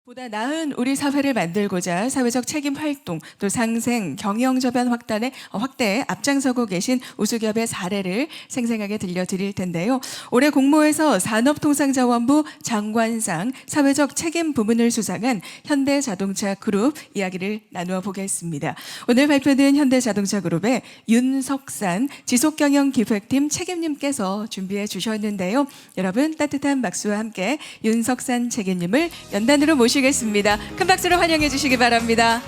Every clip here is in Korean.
보다 나은 우리 사회를 만들고자 사회적 책임 활동, 또 상생, 경영 저변 확대에 앞장서고 계신 우수기업의 사례를 생생하게 들려드릴 텐데요. 올해 공모에서 산업통상자원부 장관상 사회적 책임 부문을 수상한 현대자동차 그룹 이야기를 나누어 보겠습니다. 오늘 발표는 현대자동차 그룹의 윤석산 지속경영기획팀 책임님께서 준비해 주셨는데요. 여러분 따뜻한 박수와 함께 윤석산 책임님을 연단으로 모시겠습니다. 큰 박수로 환영해 주시기 바랍니다.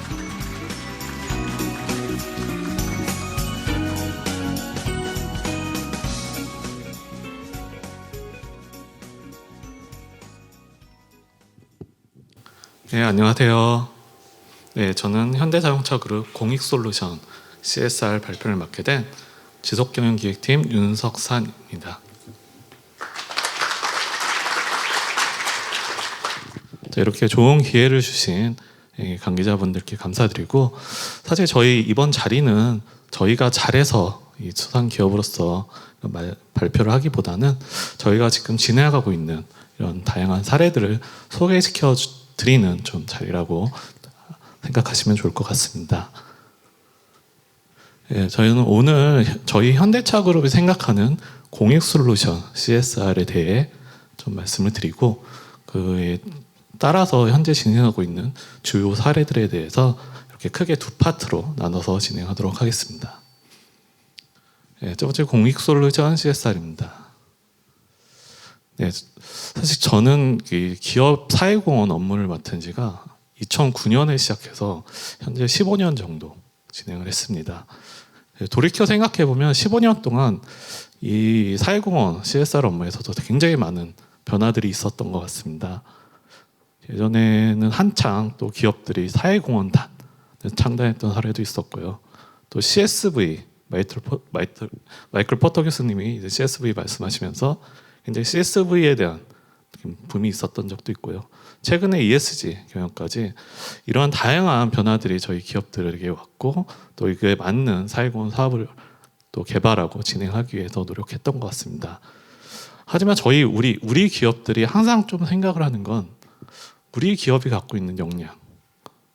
네, 안녕하세요. 네, 저는 현대자동차그룹 공익솔루션 CSR 발표를 맡게 된 지속경영기획팀 윤석산입니다. 이렇게 좋은 기회를 주신 관계자분들께 감사드리고, 사실 저희 이번 자리는 저희가 잘해서 이 수상 기업으로서 발표를 하기보다는 저희가 지금 진행하고 있는 이런 다양한 사례들을 소개시켜 드리는 좀 자리라고 생각하시면 좋을 것 같습니다. 예, 저희는 오늘 저희 현대차그룹이 생각하는 공익솔루션 CSR에 대해 좀 말씀을 드리고, 그에 따라서 현재 진행하고 있는 주요 사례들에 대해서 이렇게 크게 두 파트로 나눠서 진행하도록 하겠습니다. 네, 첫 번째 공익솔루션 CSR입니다. 네, 사실 저는 기업 사회공헌 업무를 맡은 지가 2009년에 시작해서 현재 15년 정도 진행을 했습니다. 돌이켜 생각해보면 15년 동안 이 사회공헌 CSR 업무에서도 굉장히 많은 변화들이 있었던 것 같습니다. 예전에는 한창 또 기업들이 사회공헌단 창단했던 사례도 있었고요. 또 CSV 마이클 포터 교수님이 이제 CSV 말씀하시면서 굉장히 CSV에 대한 붐이 있었던 적도 있고요. 최근에 ESG 경영까지 이러한 다양한 변화들이 저희 기업들에게 왔고, 또 이게 맞는 사회공헌 사업을 또 개발하고 진행하기 위해서 노력했던 것 같습니다. 하지만 우리 기업들이 항상 좀 생각을 하는 건 우리 기업이 갖고 있는 역량,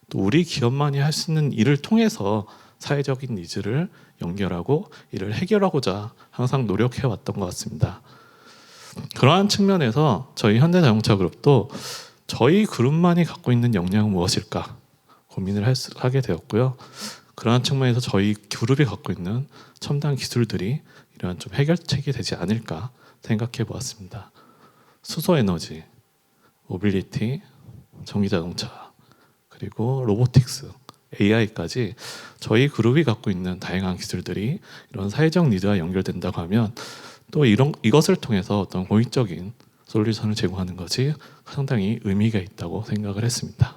또 우리 기업만이 할 수 있는 일을 통해서 사회적인 니즈를 연결하고 이를 해결하고자 항상 노력해 왔던 것 같습니다. 그러한 측면에서 저희 현대자동차그룹도 저희 그룹만이 갖고 있는 역량은 무엇일까 고민을 하게 되었고요. 그러한 측면에서 저희 그룹이 갖고 있는 첨단 기술들이 이러한 좀 해결책이 되지 않을까 생각해 보았습니다. 수소에너지, 모빌리티, 전기자동차, 그리고 로보틱스, AI까지 저희 그룹이 갖고 있는 다양한 기술들이 이런 사회적 니드와 연결된다고 하면 또 이것을 통해서 어떤 공익적인 솔루션을 제공하는 것이 상당히 의미가 있다고 생각을 했습니다.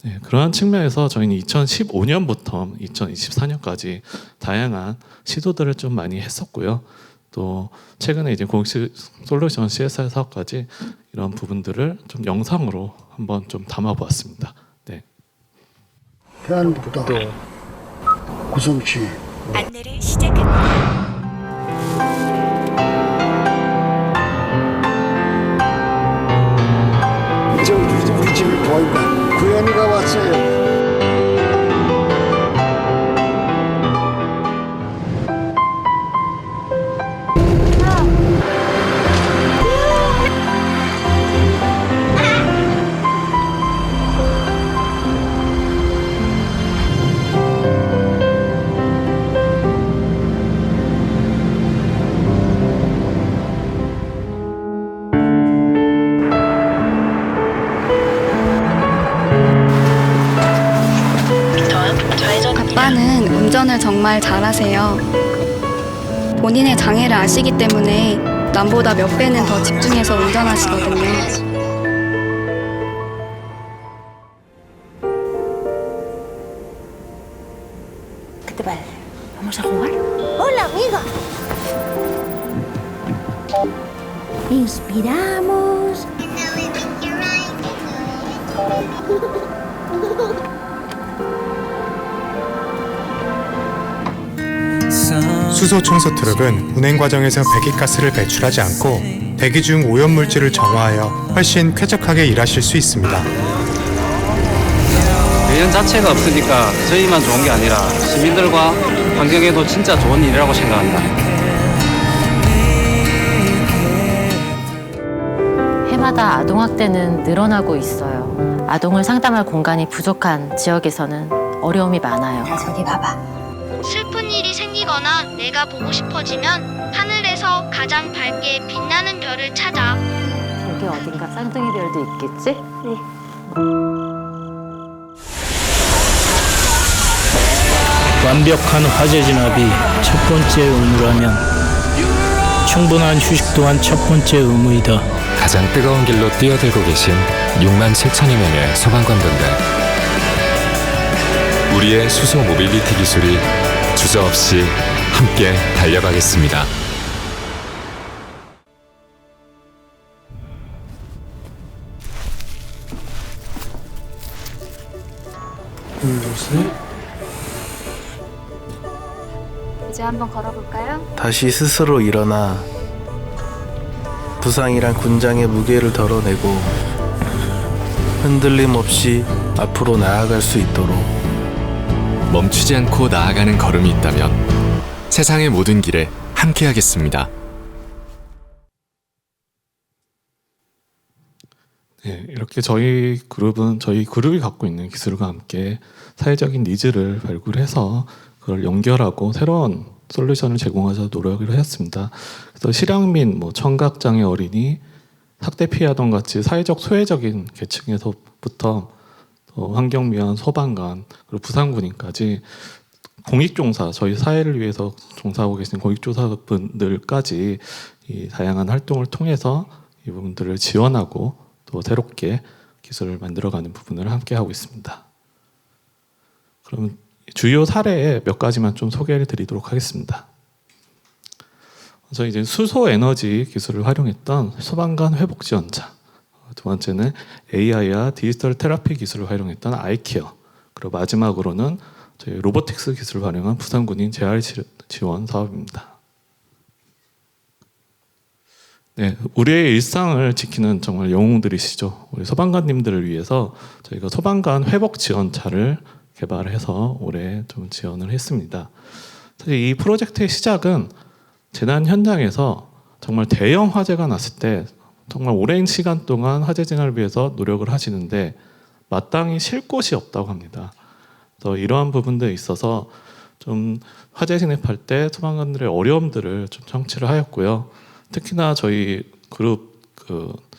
네, 그러한 측면에서 저희는 2015년부터 2024년까지 다양한 시도들을 좀 많이 했었고요. 또 최근에 이제 공익 솔루션 CSR 사업까지 이런 부분들을 좀 영상으로 한번 좀 담아보았습니다. 네. 해안부터 구성시 안내를 시작합니다. 이제 우리 집을 도와준다. 구현이가 왔어요. 아빠는 운전을 정말 잘하세요. 본인의 장애를 아시기 때문에 남보다 몇 배는 더 집중해서 운전하시거든요. ¿Qué te parece? ¿Vamos a jugar? ¡Hola, amiga! Inspiramos. 수소 청소 트럭은 운행 과정에서 배기가스를 배출하지 않고 대기 중 오염물질을 정화하여 훨씬 쾌적하게 일하실 수 있습니다. 매연 자체가 없으니까 저희만 좋은 게 아니라 시민들과 환경에도 진짜 좋은 일이라고 생각합니다. 해마다 아동학대는 늘어나고 있어요. 아동을 상담할 공간이 부족한 지역에서는 어려움이 많아요. 저기 봐봐. 슬픈 일이 생기거나 내가 보고 싶어지면 하늘에서 가장 밝게 빛나는 별을 찾아. 저기 어딘가 쌍둥이 별도 있겠지? 완벽한 화재 진압이 첫 번째 의무라면 충분한 휴식 또한 첫 번째 의무이다. 가장 뜨거운 길로 뛰어들고 계신 6만 7천여 명의 소방관분들. 우리의 수소 모빌리티 기술이 주저없이 함께 달려가겠습니다. 이제 한번 걸어볼까요? 다시 스스로 일어나 부상이란 군장의 무게를 덜어내고 흔들림 없이 앞으로 나아갈 수 있도록. 멈추지 않고 나아가는 걸음이 있다면 세상의 모든 길에 함께하겠습니다. 네, 이렇게 저희 그룹이 갖고 있는 기술과 함께 사회적인 니즈를 발굴해서 그걸 연결하고 새로운 솔루션을 제공하자 노력을 했습니다. 그래서 실향민, 청각장애 어린이, 학대 피해 아동 같이 사회적 소외적인 계층에서부터 환경미화 소방관, 그리고 부산군인까지 공익종사, 저희 사회를 위해서 종사하고 계신 공익종사분들까지 이 다양한 활동을 통해서 이 부분들을 지원하고 또 새롭게 기술을 만들어가는 부분을 함께 하고 있습니다. 그럼 주요 사례 몇 가지만 좀 소개를 드리도록 하겠습니다. 저희 이제 수소 에너지 기술을 활용했던 소방관 회복 지원차, 두 번째는 AI와 디지털 테라피 기술을 활용했던 아이케어, 그리고 마지막으로는 저희 로보틱스 기술을 활용한 부산군인 재활 지원 사업입니다. 네, 우리의 일상을 지키는 정말 영웅들이시죠. 우리 소방관님들을 위해서 저희가 소방관 회복 지원차를 개발해서 올해 좀 지원을 했습니다. 사실 이 프로젝트의 시작은 재난 현장에서 정말 대형 화재가 났을 때 정말 오랜 시간 동안 화재 진화를 위해서 노력을 하시는데 마땅히 쉴 곳이 없다고 합니다. 그래서 이러한 부분들에 있어서 좀 화재 진입할 때 소방관들의 어려움들을 좀 청취를 하였고요. 특히나 저희 그룹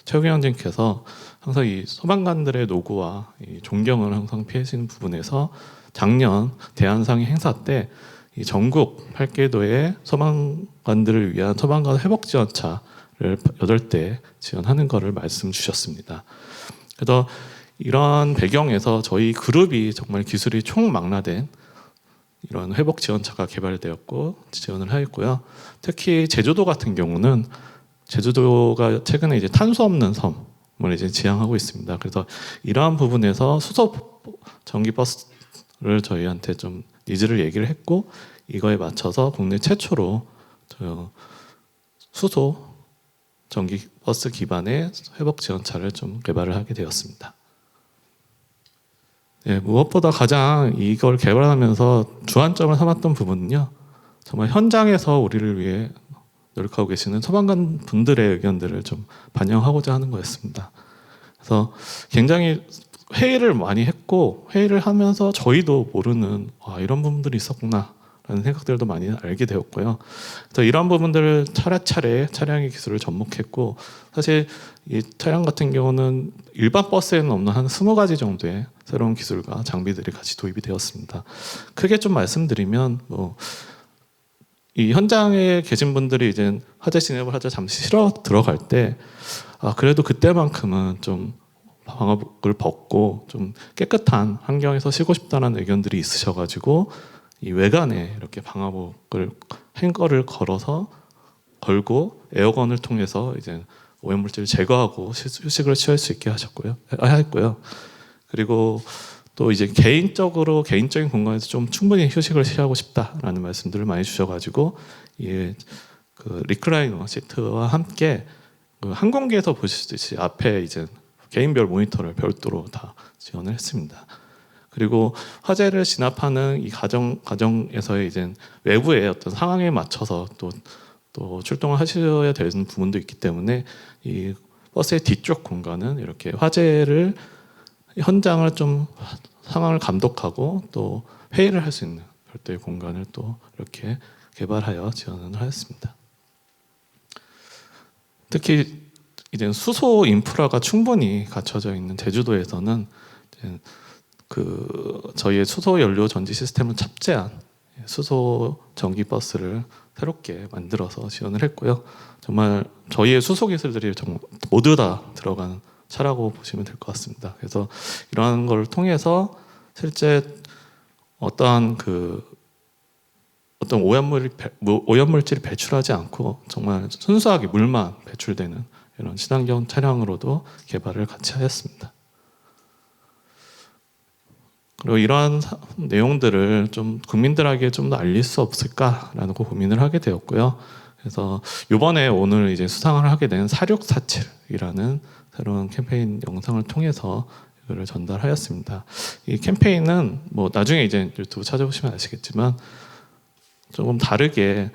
최경영진께서 항상 이 소방관들의 노고와 이 존경을 항상 피해지는 부분에서 작년 대한상의 행사 때 이 전국 8개도의 소방관들을 위한 소방관 회복 지원차를 8대 지원하는 것을 말씀 주셨습니다. 그래서 이런 배경에서 저희 그룹이 정말 기술이 총망라된 이런 회복 지원차가 개발되었고 지원을 하였고요. 특히 제주도 같은 경우는 제주도가 최근에 이제 탄소 없는 섬을 이제 지향하고 있습니다. 그래서 이러한 부분에서 수소 전기 버스를 저희한테 좀 니즈를 얘기를 했고 이거에 맞춰서 국내 최초로 수소 전기 버스 기반의 회복 지원차를 좀 개발을 하게 되었습니다. 네, 무엇보다 가장 이걸 개발하면서 주안점을 삼았던 부분은요, 정말 현장에서 우리를 위해 노력하고 계시는 소방관 분들의 의견들을 좀 반영하고자 하는 거였습니다. 그래서 굉장히 회의를 많이 했고 회의를 하면서 저희도 모르는 이런 부분들이 있었구나 라는 생각들도 많이 알게 되었고요. 그래서 이런 부분들을 차례차례 차량의 기술을 접목했고 사실 이 차량 같은 경우는 일반 버스에는 없는 한 20가지 정도의 새로운 기술과 장비들이 같이 도입이 되었습니다. 크게 좀 말씀드리면 이 현장에 계신 분들이 이제 화재 진입을 하자 잠시 쉬러 들어갈 때 그래도 그때만큼은 좀 방화복을 벗고 좀 깨끗한 환경에서 쉬고 싶다는 의견들이 있으셔가지고 이 외관에 이렇게 방화복을 행거를 걸고 에어건을 통해서 이제 오염물질을 제거하고 휴식을 취할 수 있게 했고요. 그리고 또 이제 개인적인 공간에서 좀 충분히 휴식을 취하고 싶다라는 말씀들을 많이 주셔가지고 그 리클라이너 시트와 함께 그 항공기에서 보시듯이 앞에 이제 개인별 모니터를 별도로 다 지원을 했습니다. 그리고 화재를 진압하는 이 과정에서의 이제 외부의 어떤 상황에 맞춰서 또 출동을 하셔야 되는 부분도 있기 때문에 이 버스의 뒤쪽 공간은 이렇게 화재를 현장을 좀 상황을 감독하고 또 회의를 할 수 있는 별도의 공간을 또 이렇게 개발하여 지원을 하였습니다. 특히 이제 수소 인프라가 충분히 갖춰져 있는 제주도에서는 저희의 수소 연료 전지 시스템을 탑재한 수소 전기 버스를 새롭게 만들어서 지원을 했고요. 정말 저희의 수소 기술들이 정말 모두 다 들어가는 차라고 보시면 될 것 같습니다. 그래서 이러한 걸 통해서 실제 어떤 오염물질이 배출하지 않고 정말 순수하게 물만 배출되는 이런 친환경 차량으로도 개발을 같이 하였습니다. 그리고 이러한 내용들을 좀 국민들에게 좀 더 알릴 수 없을까라는 고민을 하게 되었고요. 그래서 이번에 오늘 이제 수상을 하게 된 4647이라는 새로운 캠페인 영상을 통해서 이거를 전달하였습니다. 이 캠페인은 뭐 나중에 이제 유튜브 찾아보시면 아시겠지만 조금 다르게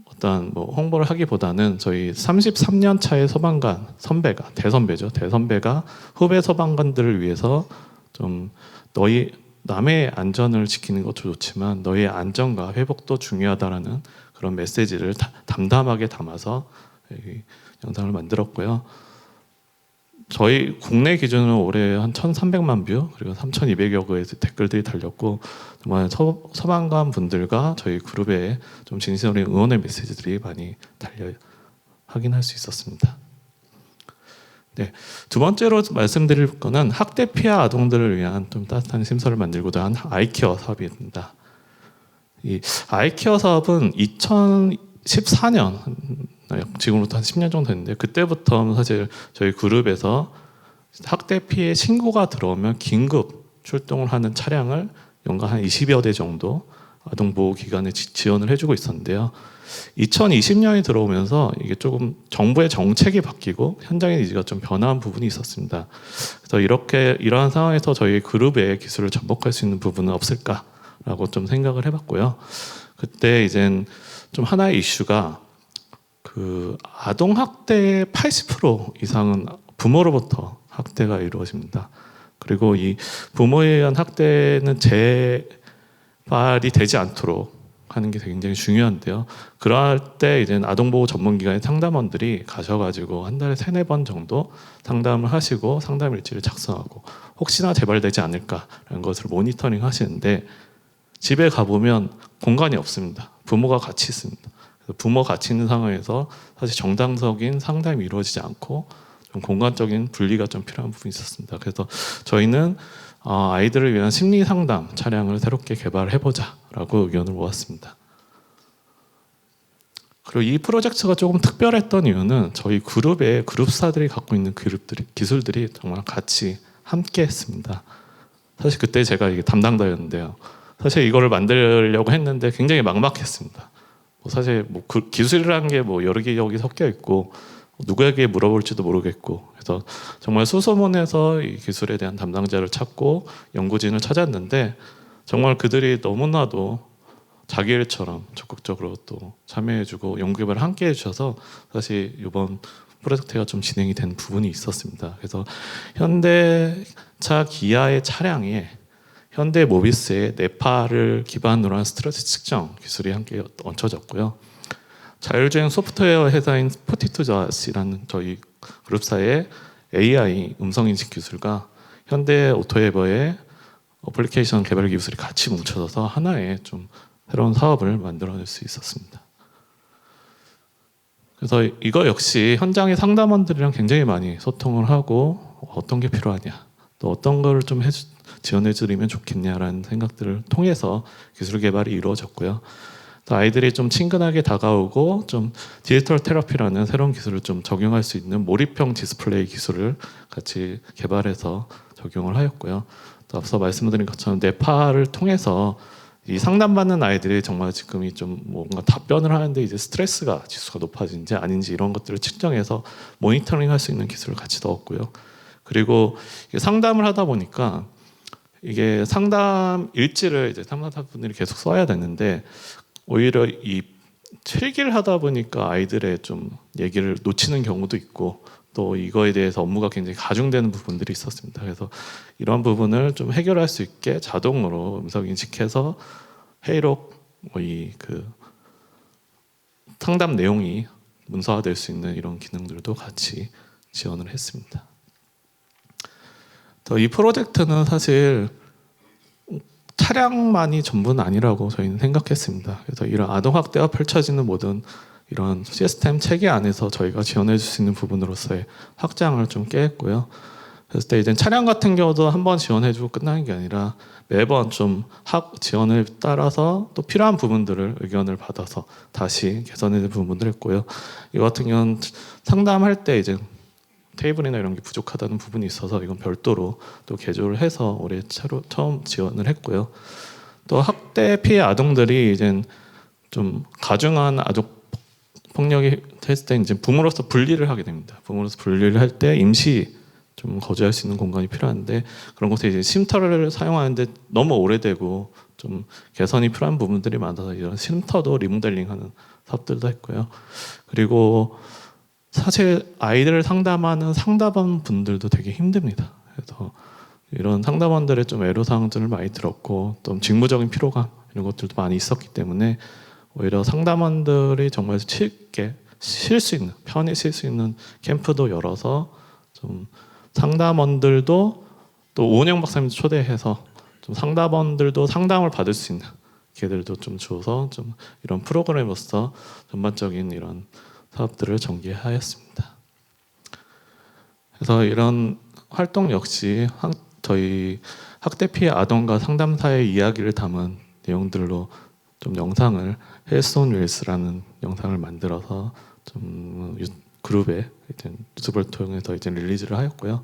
어떤 뭐 홍보를 하기보다는 저희 33년 차의 소방관 선배가 대선배가 후배 소방관들을 위해서 좀 남의 안전을 지키는 것도 좋지만 너의 안전과 회복도 중요하다라는 그런 메시지를 담담하게 담아서 이 영상을 만들었고요. 저희 국내 기준으로 올해 한 1,300만 뷰 그리고 3,200여 개의 댓글들이 달렸고 정말 소방관 분들과 저희 그룹에 좀 진심어린 응원의 메시지들이 많이 달려 확인할 수 있었습니다. 네, 두 번째로 말씀드릴 거는 학대 피해 아동들을 위한 좀 따뜻한 심서를 만들고자 한 아이케어 사업입니다. 이 아이케어 사업은 2014년 지금부터 한 10년 정도 됐는데 그때부터 사실 저희 그룹에서 학대 피해 신고가 들어오면 긴급 출동을 하는 차량을 연간 한 20여 대 정도 아동보호기관에 지원을 해주고 있었는데요. 2020년이 들어오면서 이게 조금 정부의 정책이 바뀌고 현장의 니즈가 좀 변화한 부분이 있었습니다. 그래서 이러한 상황에서 저희 그룹의 기술을 접목할 수 있는 부분은 없을까라고 좀 생각을 해봤고요. 그때 이젠 좀 하나의 이슈가 아동 학대의 80% 이상은 부모로부터 학대가 이루어집니다. 그리고 이 부모에 의한 학대는 재발이 되지 않도록 하는 게 굉장히 중요한데요. 그럴 때 이제 아동보호 전문기관의 상담원들이 가셔가지고 한 달에 3-4번 정도 상담을 하시고 상담 일지를 작성하고 혹시나 재발되지 않을까라는 것을 모니터링 하시는데 집에 가보면 공간이 없습니다. 부모가 같이 있습니다. 부모 같이 있는 상황에서 사실 정당적인 상담이 이루어지지 않고 좀 공간적인 분리가 좀 필요한 부분이 있었습니다. 그래서 저희는 아이들을 위한 심리 상담 차량을 새롭게 개발해보자라고 의견을 모았습니다. 그리고 이 프로젝트가 조금 특별했던 이유는 저희 그룹의 그룹사들이 갖고 있는 기술들이 정말 같이 함께했습니다. 사실 그때 제가 이게 담당자였는데요. 사실 이거를 만들려고 했는데 굉장히 막막했습니다. 사실 기술이라는 게 여러 개 여기 섞여 있고 누구에게 물어볼지도 모르겠고 그래서 정말 수소문해서 이 기술에 대한 담당자를 찾고 연구진을 찾았는데 정말 그들이 너무나도 자기 일처럼 적극적으로 또 참여해주고 연구개발을 함께 해주셔서 사실 이번 프로젝트가 좀 진행이 된 부분이 있었습니다. 그래서 현대차 기아의 차량에 현대 모비스의 네파를 기반으로 한 스트레스 측정 기술이 함께 얹혀졌고요. 자율주행 소프트웨어 회사인 스포티투자스라는 저희 그룹사의 AI 음성인식 기술과 현대 오토에버의 어플리케이션 개발 기술이 같이 뭉쳐져서 하나의 좀 새로운 사업을 만들어낼 수 있었습니다. 그래서 이거 역시 현장의 상담원들이랑 굉장히 많이 소통을 하고 어떤 게 필요하냐, 또 어떤 거를 좀 지원해드리면 좋겠냐라는 생각들을 통해서 기술 개발이 이루어졌고요. 또 아이들이 좀 친근하게 다가오고 좀 디지털 테라피라는 새로운 기술을 좀 적용할 수 있는 몰입형 디스플레이 기술을 같이 개발해서 적용을 하였고요. 또 앞서 말씀드린 것처럼 네파를 통해서 이 상담받는 아이들이 정말 지금이 좀 뭔가 답변을 하는데 이제 스트레스가 지수가 높아진지 아닌지 이런 것들을 측정해서 모니터링할 수 있는 기술을 같이 넣었고요. 그리고 이게 상담을 하다 보니까 이게 상담 일지를 이제 상담사분들이 계속 써야 되는데 오히려 이 필기를 하다 보니까 아이들의 좀 얘기를 놓치는 경우도 있고 또 이거에 대해서 업무가 굉장히 가중되는 부분들이 있었습니다. 그래서 이런 부분을 좀 해결할 수 있게 자동으로 음성 인식해서 회의록 그 상담 내용이 문서화될 수 있는 이런 기능들도 같이 지원을 했습니다. 이 프로젝트는 사실 차량만이 전부는 아니라고 저희는 생각했습니다. 그래서 이런 아동 학대가 펼쳐지는 모든 이런 시스템 체계 안에서 저희가 지원해 줄 수 있는 부분으로서의 확장을 좀 꾀했고요. 그래서 때 이제 차량 같은 경우도 한번 지원해주고 끝나는 게 아니라 매번 좀 지원을 따라서 또 필요한 부분들을 의견을 받아서 다시 개선해야 될 부분들을 했고요. 이 같은 경우는 상담할 때 이제 테이블이나 이런 게 부족하다는 부분이 있어서 이건 별도로 또 개조를 해서 올해 처음 지원을 했고요. 또 학대 피해 아동들이 이제 좀 가중한 아동 폭력이 했을 때 이제 부모로서 분리를 하게 됩니다. 부모로서 분리를 할 때 임시 좀 거주할 수 있는 공간이 필요한데 그런 곳에 이제 쉼터를 사용하는데 너무 오래되고 좀 개선이 필요한 부분들이 많아서 이런 쉼터도 리모델링하는 사업들도 했고요. 그리고 사실 아이들을 상담하는 상담원 분들도 되게 힘듭니다. 그래서 이런 상담원들의 좀 애로사항들을 많이 들었고 또 직무적인 피로감 이런 것들도 많이 있었기 때문에 오히려 상담원들이 정말 쉽게 쉴 수 있는 편히 쉴 수 있는 캠프도 열어서 좀 상담원들도 또 오은영 박사님도 초대해서 좀 상담원들도 상담을 받을 수 있는 기회들도 좀 주어서 좀 이런 프로그램으로서 전반적인 이런 사업들을 전개하였습니다. 그래서 이런 활동 역시 저희 학대 피해 아동과 상담사의 이야기를 담은 내용들로 좀 영상을 헬스 온 윌스라는 영상을 만들어서 좀 그룹에 이제 유튜브를 통해서 이제 릴리즈를 하였고요.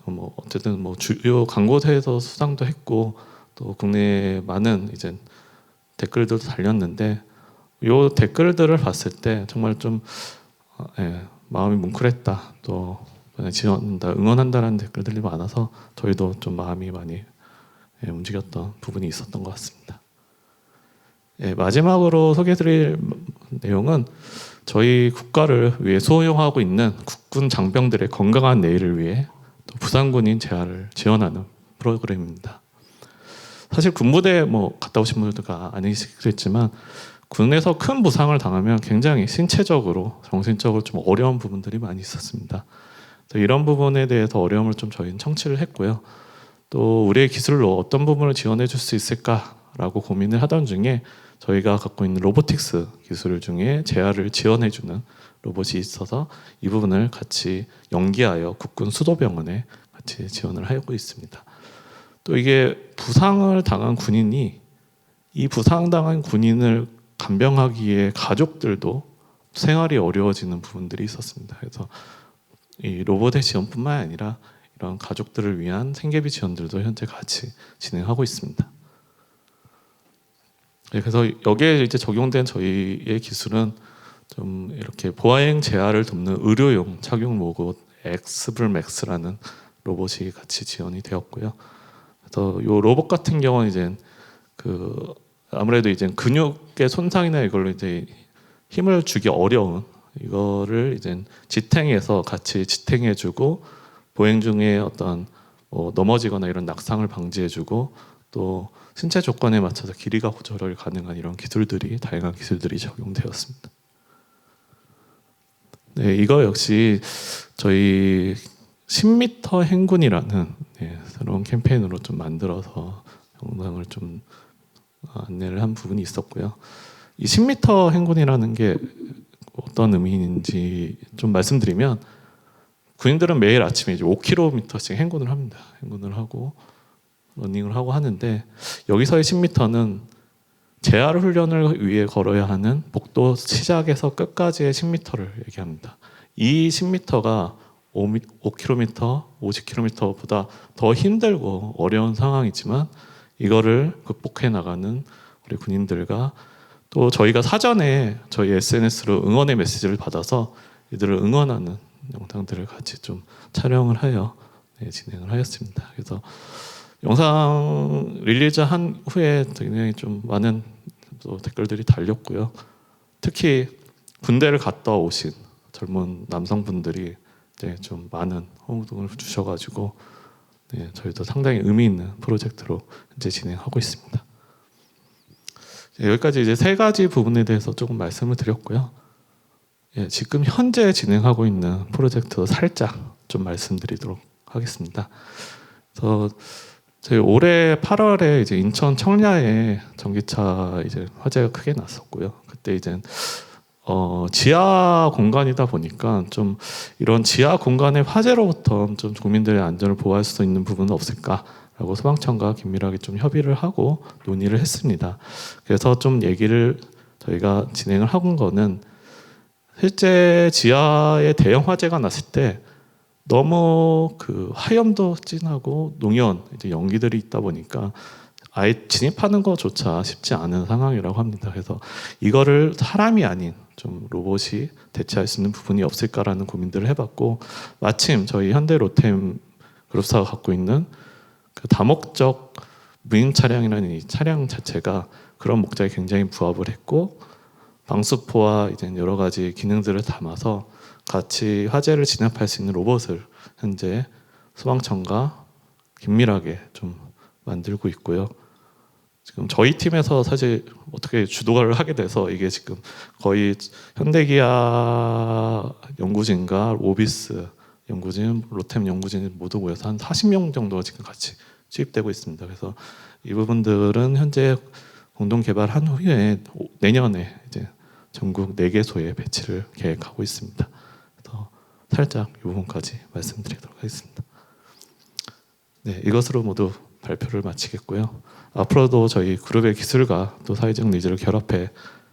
뭐 어쨌든 뭐 주요 광고사에서 수상도 했고 또 국내에 많은 이제 댓글들도 달렸는데 요 댓글들을 봤을 때 정말 좀 마음이 뭉클했다. 또 지원한다, 응원한다라는 댓글들이 많아서 저희도 좀 마음이 많이 움직였던 부분이 있었던 것 같습니다. 마지막으로 소개해드릴 내용은 저희 국가를 위해 수용하고 있는 국군 장병들의 건강한 내일을 위해 또 부산군인 재활을 지원하는 프로그램입니다. 사실 군부대 뭐 갔다 오신 분들도 아니시겠지만 군에서 큰 부상을 당하면 굉장히 신체적으로 정신적으로 좀 어려운 부분들이 많이 있었습니다. 이런 부분에 대해서 어려움을 좀 저희는 청취를 했고요. 또 우리의 기술로 어떤 부분을 지원해 줄 수 있을까라고 고민을 하던 중에 저희가 갖고 있는 로보틱스 기술 중에 재활을 지원해 주는 로봇이 있어서 이 부분을 같이 연계하여 국군 수도병원에 같이 지원을 하고 있습니다. 또 이게 부상을 당한 군인이 이 부상당한 군인을 간병하기에 가족들도 생활이 어려워지는 부분들이 있었습니다. 그래서 이 로봇의 지원뿐만 아니라 이런 가족들을 위한 생계비 지원들도 현재 같이 진행하고 있습니다. 그래서 여기에 이제 적용된 저희의 기술은 좀 이렇게 보아행 재활을 돕는 의료용 착용 로봇 엑스블맥스라는 로봇이 같이 지원이 되었고요. 그래서 이 로봇 같은 경우는 이제 아무래도 이제 근육의 손상이나 이걸로 이제 힘을 주기 어려운 이거를 이제 지탱해서 같이 지탱해주고 보행 중에 어떤 넘어지거나 이런 낙상을 방지해주고 또 신체 조건에 맞춰서 길이가 조절이 가능한 이런 기술들이 다양한 기술들이 적용되었습니다. 네, 이거 역시 저희 10m 행군이라는 새로운 캠페인으로 좀 만들어서 영상을 좀 안내를 한 부분이 있었고요. 이 10m 행군이라는 게 어떤 의미인지 좀 말씀드리면 군인들은 매일 아침에 이제 5km씩 행군을 합니다. 행군을 하고 러닝을 하고 하는데 여기서의 10m는 재활 훈련을 위해 걸어야 하는 복도 시작에서 끝까지의 10m를 얘기합니다. 이 10m가 5km, 50km보다 더 힘들고 어려운 상황이지만 이거를 극복해 나가는 우리 군인들과 또 저희가 사전에 저희 SNS로 응원의 메시지를 받아서 이들을 응원하는 영상들을 같이 좀 촬영을 하여 진행을 하였습니다. 그래서 영상 릴리즈한 후에 굉장히 좀 많은 또 댓글들이 달렸고요. 특히 군대를 갔다 오신 젊은 남성분들이 좀 많은 호응을 주셔가지고 저희도 상당히 의미 있는 프로젝트로 현재 진행하고 있습니다. 여기까지 이제 세 가지 부분에 대해서 조금 말씀을 드렸고요. 지금 현재 진행하고 있는 프로젝트 살짝 좀 말씀드리도록 하겠습니다. 그래서 저희 올해 8월에 이제 인천 청라에 전기차 이제 화재가 크게 났었고요. 그때 이제 지하 공간이다 보니까 좀 이런 지하 공간의 화재로부터 좀 국민들의 안전을 보호할 수 있는 부분은 없을까라고 소방청과 긴밀하게 좀 협의를 하고 논의를 했습니다. 그래서 좀 얘기를 저희가 진행을 하고 거는 실제 지하에 대형 화재가 났을 때 너무 그 화염도 진하고 농연 이제 연기들이 있다 보니까 아예 진입하는 것조차 쉽지 않은 상황이라고 합니다. 그래서 이거를 사람이 아닌 좀 로봇이 대체할 수 있는 부분이 없을까라는 고민들을 해봤고, 마침 저희 현대 로템 그룹사가 갖고 있는 그 다목적 무인 차량이라는 이 차량 자체가 그런 목적에 굉장히 부합을 했고, 방수포와 이제 여러 가지 기능들을 담아서 같이 화재를 진압할 수 있는 로봇을 현재 소방청과 긴밀하게 좀 만들고 있고요. 지금 저희 팀에서 사실 어떻게 주도를 하게 돼서 이게 지금 거의 현대기아 연구진과 오비스 연구진, 로템 연구진 모두 모여서 한 40명 정도가 지금 같이 투입되고 있습니다. 그래서 이 부분들은 현재 공동 개발한 후에 내년에 이제 전국 4개소에 배치를 계획하고 있습니다. 그래서 살짝 이 부분까지 말씀드리도록 하겠습니다. 네, 이것으로 모두 발표를 마치겠고요. 앞으로도 저희 그룹의 기술과 또 사회적 니즈를 결합해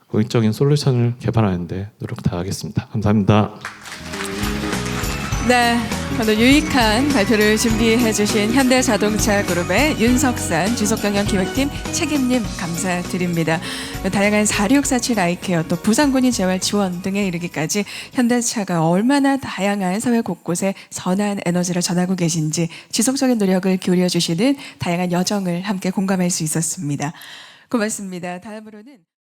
공익적인 솔루션을 개발하는 데 노력 다하겠습니다. 감사합니다. 네, 오늘 유익한 발표를 준비해 주신 현대자동차 그룹의 윤석산 지속경영기획팀 책임님 감사드립니다. 다양한 4647 아이케어 또 부산군인 재활 지원 등에 이르기까지 현대차가 얼마나 다양한 사회 곳곳에 선한 에너지를 전하고 계신지 지속적인 노력을 기울여 주시는 다양한 여정을 함께 공감할 수 있었습니다. 고맙습니다. 다음으로는